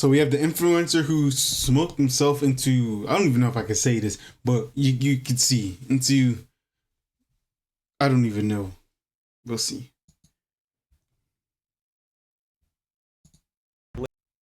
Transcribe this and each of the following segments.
So we have the influencer who smoked himself into, I don't even know if I can say this, but you could see into, I don't even know. We'll see.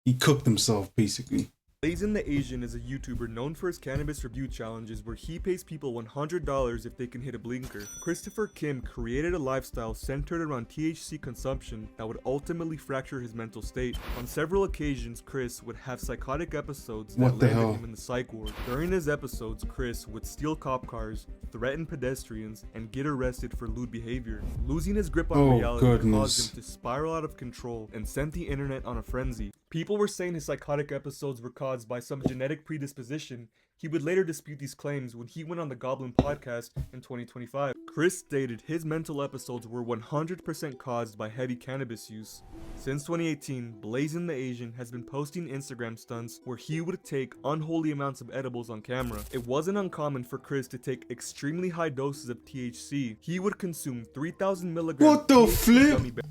He cooked himself basically. Blazin the Asian is a YouTuber known for his cannabis review challenges where he pays people $100 if they can hit a blinker. Christopher Kim created a lifestyle centered around THC consumption that would ultimately fracture his mental state. On several occasions, Chris would have psychotic episodes that landed him in the psych ward. During his episodes, Chris would steal cop cars, threaten pedestrians, and get arrested for lewd behavior. Losing his grip on reality caused him to spiral out of control and sent the internet on a frenzy. People were saying his psychotic episodes were caused by some genetic predisposition. He would later dispute these claims when he went on the Goblin podcast in 2025. Chris stated his mental episodes were 100% caused by heavy cannabis use. Since 2018, Blazin the Asian has been posting Instagram stunts where he would take unholy amounts of edibles on camera. It wasn't uncommon for Chris to take extremely high doses of THC. He would consume 3,000 milligrams. What the flip?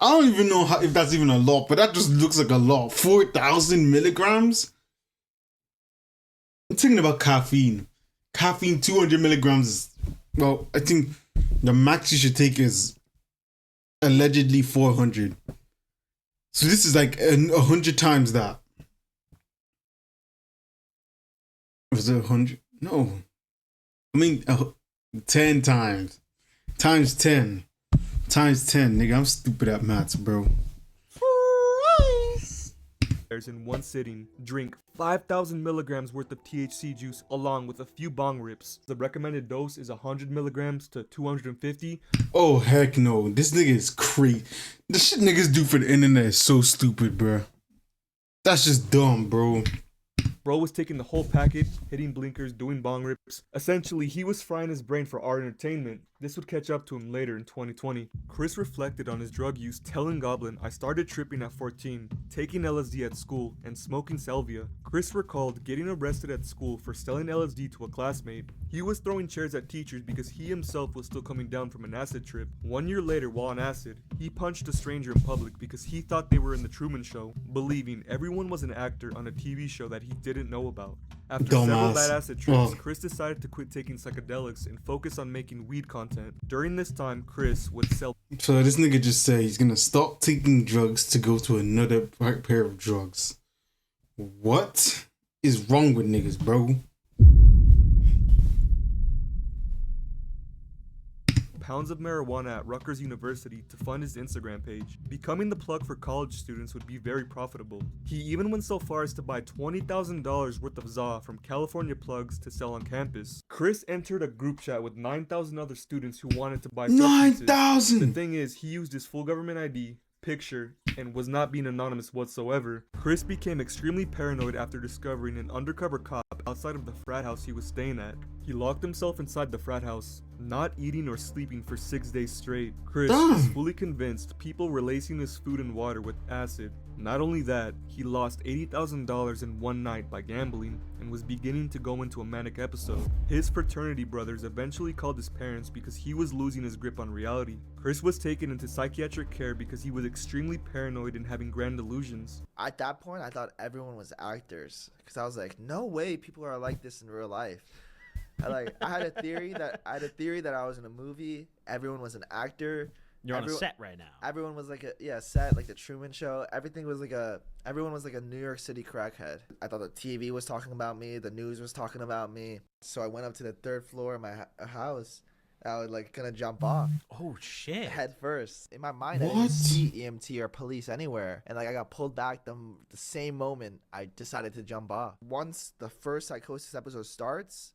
I don't even know if that's even a lot, but that just looks like a lot. 4,000 milligrams? I'm thinking about caffeine. Caffeine, 200 milligrams is, well, I think the max you should take is allegedly 400. So this is like 100 times that. Was it 100? No. I mean, 10 times. Times 10. Times 10, nigga. I'm stupid at maths, bro. In one sitting, drink 5,000 milligrams worth of THC juice along with a few bong rips. The recommended dose is 100 milligrams to 250. Oh, heck no. This nigga is crazy. The shit niggas do for the internet is so stupid, bro. That's just dumb, bro. Bro was taking the whole packet, hitting blinkers, doing bong rips. Essentially, he was frying his brain for our entertainment. This would catch up to him later in 2020. Chris reflected on his drug use, telling Goblin, "I started tripping at 14, taking LSD at school, and smoking salvia." Chris recalled getting arrested at school for selling LSD to a classmate. He was throwing chairs at teachers because he himself was still coming down from an acid trip. 1 year later, while on acid, he punched a stranger in public because he thought they were in the Truman Show, believing everyone was an actor on a TV show that he didn't know about. After several bad acid trips, Chris decided to quit taking psychedelics and focus on making weed content. During this time, Chris would sell. So this nigga just said he's gonna stop taking drugs to go to another pair of drugs. What is wrong with niggas, bro? Pounds of marijuana at Rutgers University to fund his Instagram page. Becoming the plug for college students would be very profitable. He even went so far as to buy $20,000 worth of ZA from California plugs to sell on campus. Chris entered a group chat with 9,000 other students who wanted to buy substances. 9,000! The thing is, he used his full government ID, picture, and was not being anonymous whatsoever. Chris became extremely paranoid after discovering an undercover cop outside of the frat house he was staying at. He locked himself inside the frat house, not eating or sleeping for 6 days straight. Chris was fully convinced people were lacing his food and water with acid. Not only that, he lost $80,000 in one night by gambling and was beginning to go into a manic episode. His fraternity brothers eventually called his parents because he was losing his grip on reality. Chris was taken into psychiatric care because he was extremely paranoid and having grand delusions. At that point, I thought everyone was actors because I was like, no way people are like this in real life. I had a theory that I was in a movie. Everyone was an actor. You're on a set right now. Everyone was like a set, like the Truman Show. Everything was everyone was like a New York City crackhead. I thought the TV was talking about me, the news was talking about me. So I went up to the third floor of my house. I was like gonna jump off. Oh shit! Head first. In my mind, I didn't see EMT or police anywhere, and I got pulled back the same moment I decided to jump off. Once the first psychosis episode starts.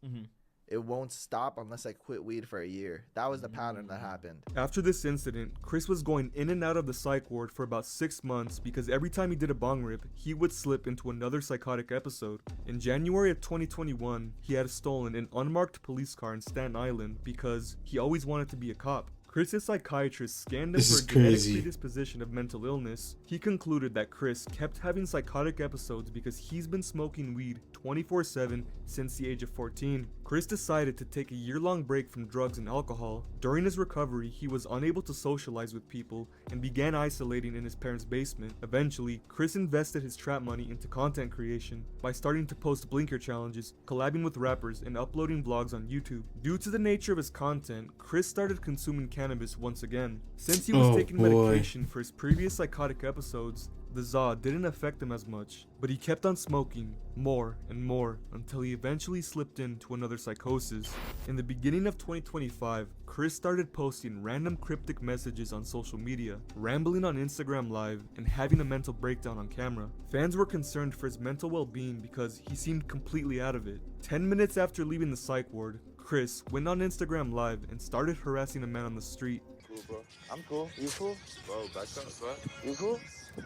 It won't stop unless I quit weed for a year. That was the pattern that happened. After this incident, Chris was going in and out of the psych ward for about 6 months because every time he did a bong rip, he would slip into another psychotic episode. In January of 2021, he had stolen an unmarked police car in Staten Island because he always wanted to be a cop. Chris's psychiatrist scanned him This for is a genetic crazy. predisposition of mental illness. He concluded that Chris kept having psychotic episodes because he's been smoking weed 24/7 since the age of 14. Chris decided to take a year-long break from drugs and alcohol. During his recovery, he was unable to socialize with people and began isolating in his parents' basement. Eventually, Chris invested his trap money into content creation by starting to post blinker challenges, collabing with rappers, and uploading vlogs on YouTube. Due to the nature of his content, Chris started consuming cannabis once again. Since he was taking medication for his previous psychotic episodes, the ZA didn't affect him as much, but he kept on smoking more and more until he eventually slipped into another psychosis. In the beginning of 2025, Chris started posting random cryptic messages on social media, rambling on Instagram Live, and having a mental breakdown on camera. Fans were concerned for his mental well-being because he seemed completely out of it. 10 minutes after leaving the psych ward, Chris went on Instagram Live and started harassing a man on the street. Cool, bro. I'm cool. You cool? Bro, back up, bro. You cool? You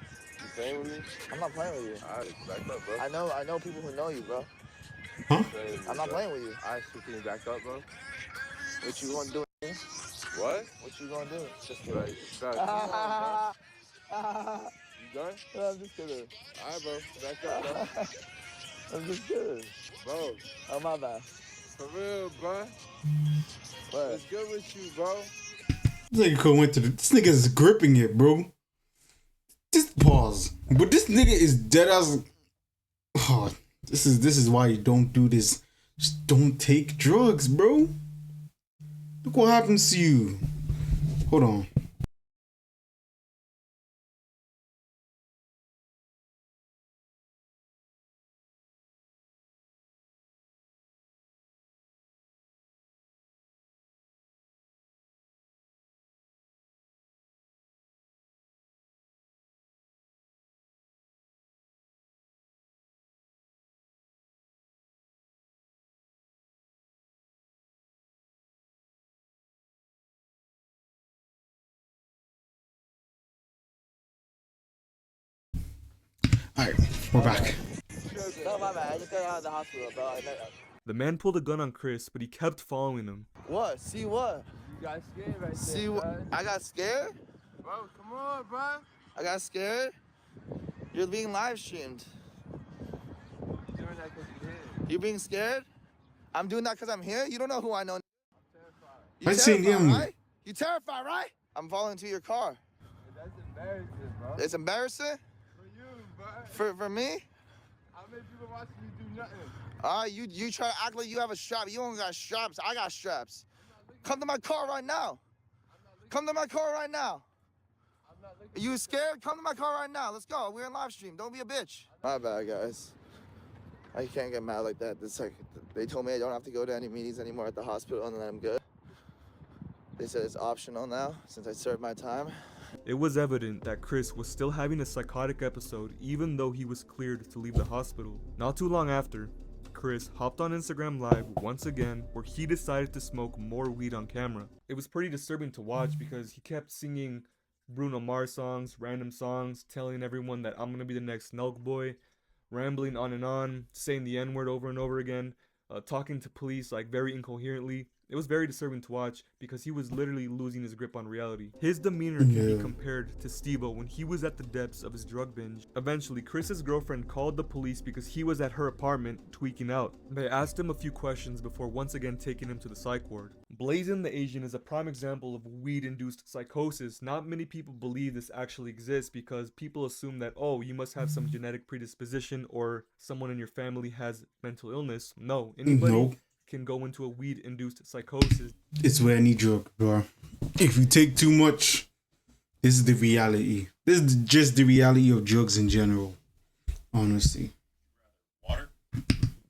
playing with me? I'm not playing with you. Alright, back up, bro. I know people who know you, bro. Huh? Playing with me, I'm not bro. playing with you. Alright, so can you back up, bro? What you gonna do? What? What you gonna do? Just like, bro, come on, bro. You done? I'm just kidding. Alright, bro. Back up, bro. I'm just kidding. Bro, Oh, my bad. for real, bro. What? What's good with you, bro? This nigga could went to this nigga is gripping it, bro. Just pause. But this nigga is dead as. Oh, this is why you don't do this. Just don't take drugs, bro. Look what happens to you. Hold on. Alright, we're back. No, my bad. I just got out of the hospital, bro. The man pulled a gun on Chris, but he kept following him. What? See what? You got scared right See there, what? bro. I got scared? Bro, come on, bro. I got scared? You're being live streamed. You doing that because you did. You being scared? I'm doing that because I'm here? You don't know who I know. You I seen terrified, him. right? You terrified, right? I'm falling to your car. That's embarrassing, bro. It's embarrassing? For you, bro. For me? How many people watching you do nothing? You try to act like you have a strap. You don't got straps. I got straps. Come to my car right now. Come to my car right now. You scared? Come to my car right now. Let's go. We're in live stream. Don't be a bitch. My bad, guys. I can't get mad like that. It's like they told me I don't have to go to any meetings anymore at the hospital and that I'm good. They said it's optional now since I served my time. It was evident that Chris was still having a psychotic episode even though he was cleared to leave the hospital. Not too long after, Chris hopped on Instagram Live once again where he decided to smoke more weed on camera. It was pretty disturbing to watch because he kept singing Bruno Mars songs, random songs, telling everyone that I'm gonna be the next Nelk boy, rambling on, saying the N-word over and over again, talking to police like very incoherently. It was very disturbing to watch because he was literally losing his grip on reality. His demeanor can be compared to Steve-O when he was at the depths of his drug binge. Eventually, Chris's girlfriend called the police because he was at her apartment tweaking out. They asked him a few questions before once again taking him to the psych ward. Blazin the Asian is a prime example of weed-induced psychosis. Not many people believe this actually exists because people assume that, oh, you must have some genetic predisposition or someone in your family has mental illness. No, anybody can go into a weed-induced psychosis. It's with any drug, bro. If you take too much, this is the reality. This is just the reality of drugs in general. Honestly.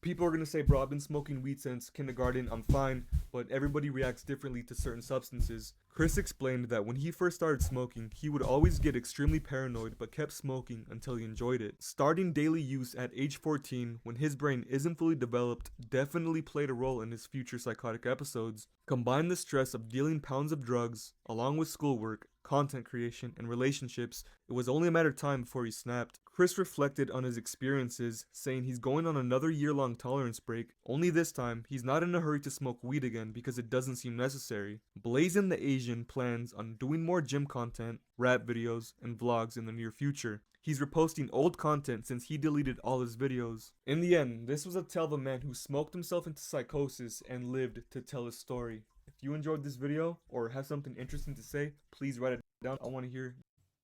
People are gonna say, bro, I've been smoking weed since kindergarten, I'm fine, but everybody reacts differently to certain substances. Chris explained that when he first started smoking, he would always get extremely paranoid but kept smoking until he enjoyed it. Starting daily use at age 14, when his brain isn't fully developed, definitely played a role in his future psychotic episodes. Combine the stress of dealing pounds of drugs, along with schoolwork, content creation, and relationships, it was only a matter of time before he snapped. Chris reflected on his experiences, saying he's going on another year-long tolerance break, only this time, he's not in a hurry to smoke weed again because it doesn't seem necessary. Blazin the Asian plans on doing more gym content, rap videos, and vlogs in the near future. He's reposting old content since he deleted all his videos. In the end, this was a tale of a man who smoked himself into psychosis and lived to tell his story. If you enjoyed this video or have something interesting to say, please write it down. I want to hear.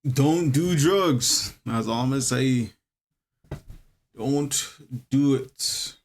Don't do drugs. That's all I'm gonna say. Don't do it.